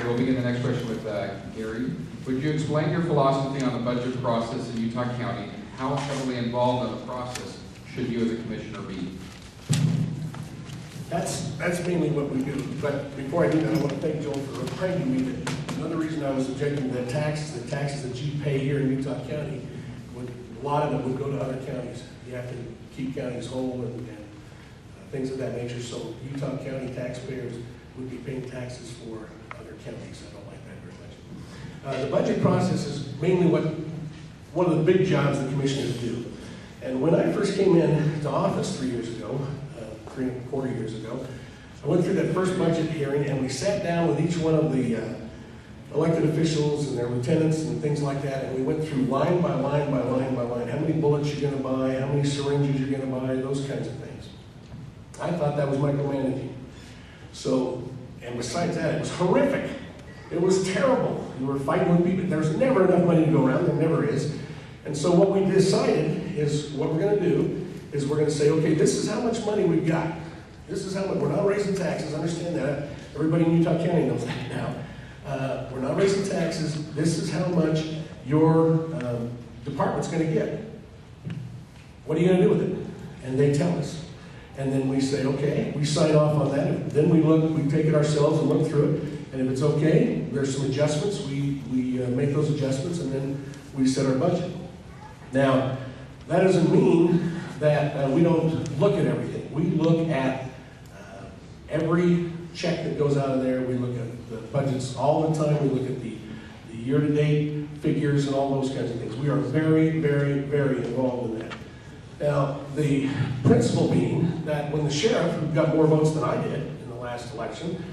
we'll begin the next question with Gary. Would you explain your philosophy on the budget process in Utah County? How heavily involved in the process should you as a commissioner be? That's mainly what we do. But before I do that, I want to thank Joel for reminding me that another reason I was objecting to the taxes that you pay here in Utah County, a lot of them would go to other counties. You have to keep counties whole and things of that nature. So Utah County taxpayers would be paying taxes for other counties. I don't like that very much. The budget process is mainly one of the big jobs the commissioners do. And when I first came into office 3 years ago, 3.25 years ago, I went through that first budget hearing and we sat down with each one of the elected officials and their lieutenants and things like that, and we went through line by line by line by line, how many bullets you're going to buy, how many syringes you're going to buy, those kinds of things. I thought that was micromanaging. So, and besides that, it was horrific. It was terrible. You were fighting with people. There's never enough money to go around. There never is. And so what we decided is what we're going to do is we're going to say, okay, this is how much money we've got. This is how much. We're not raising taxes. Understand that. Everybody in Utah County knows that now. We're not raising taxes. This is how much your department's going to get. What are you going to do with it? And they tell us. And then we say, okay, we sign off on that. And then we look, we take it ourselves and look through it. And if it's okay, there's some adjustments. We make those adjustments, and then we set our budget. Now, that doesn't mean that we don't look at everything. We look at every check that goes out of there. We look at the budgets all the time. We look at the year-to-date figures and all those kinds of things. We are very, very, very involved in that. Now, the principle being that when the sheriff, who got more votes than I did in the last election,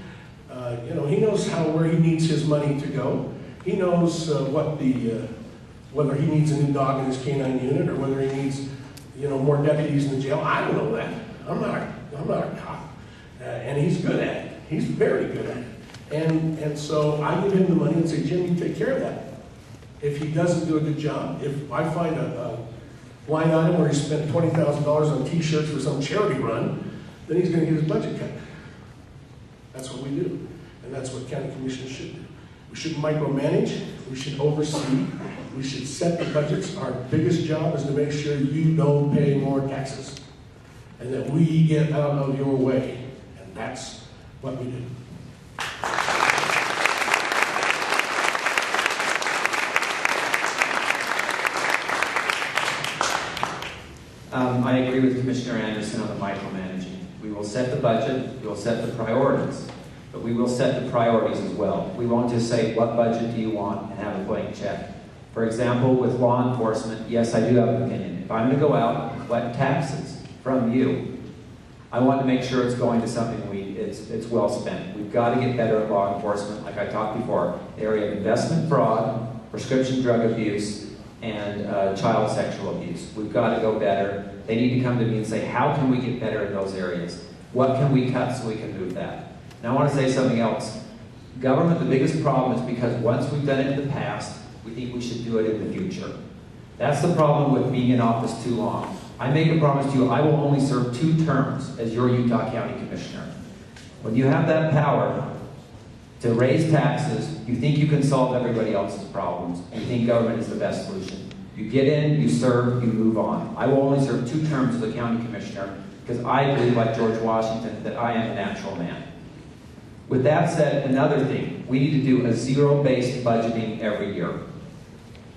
he knows where he needs his money to go. He knows whether he needs a new dog in his canine unit or whether he needs, more deputies in the jail. I don't know that. I'm not a cop, and he's good at it. He's very good at it. And so I give him the money and say, Jim, you take care of that. If he doesn't do a good job, if I find a line item where he spent $20,000 on T-shirts for some charity run, then he's going to get his budget cut. That's what we do, and that's what county commissioners should do. We shouldn't micromanage. We should oversee. We should set the budgets. Our biggest job is to make sure you don't pay more taxes and that we get out of your way, and that's what we do. I agree with Commissioner Anderson on the micromanaging. We will set the budget, we will set the priorities, but we will set the priorities as well. We won't just say, what budget do you want, and have a blank check. For example, with law enforcement, yes, I do have an opinion. If I'm going to go out and collect taxes from you, I want to make sure it's going to something it's well spent. We've got to get better at law enforcement, like I talked before. The area of investment fraud, prescription drug abuse, and child sexual abuse. We've got to go better. They need to come to me and say, how can we get better in those areas? What can we cut so we can move that? Now I want to say something else. Government, the biggest problem is because once we've done it in the past, we think we should do it in the future. That's the problem with being in office too long. I make a promise to you, I will only serve 2 terms as your Utah County Commissioner. When you have that power to raise taxes, you think you can solve everybody else's problems. You think government is the best solution. You get in, you serve, you move on. I will only serve 2 terms as a county commissioner because I believe, like George Washington, that I am a natural man. With that said, another thing, we need to do a zero-based budgeting every year.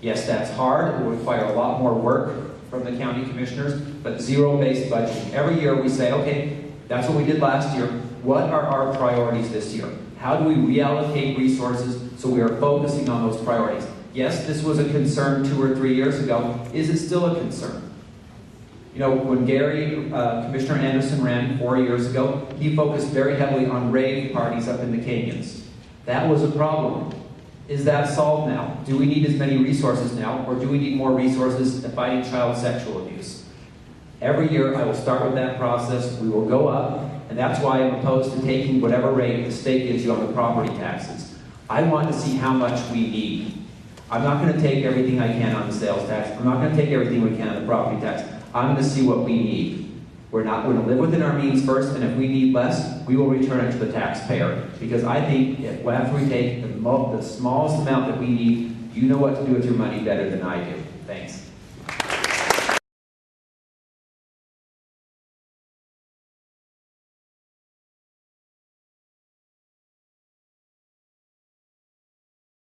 Yes, that's hard. It will require a lot more work from the county commissioners, but zero-based budgeting. Every year we say, okay, that's what we did last year. What are our priorities this year? How do we reallocate resources so we are focusing on those priorities? Yes, this was a concern 2 or 3 years ago. Is it still a concern? When Commissioner Anderson ran 4 years ago, he focused very heavily on rave parties up in the canyons. That was a problem. Is that solved now? Do we need as many resources now, or do we need more resources to fighting child sexual abuse? Every year I will start with that process. We will go up, and that's why I'm opposed to taking whatever rate the state gives you on the property taxes. I want to see how much we need. I'm not going to take everything I can on the sales tax. I'm not going to take everything we can on the property tax. I'm going to see what we need. We're going to live within our means first, and if we need less, we will return it to the taxpayer. Because I think after we take the smallest amount that we need, you know what to do with your money better than I do. Thanks.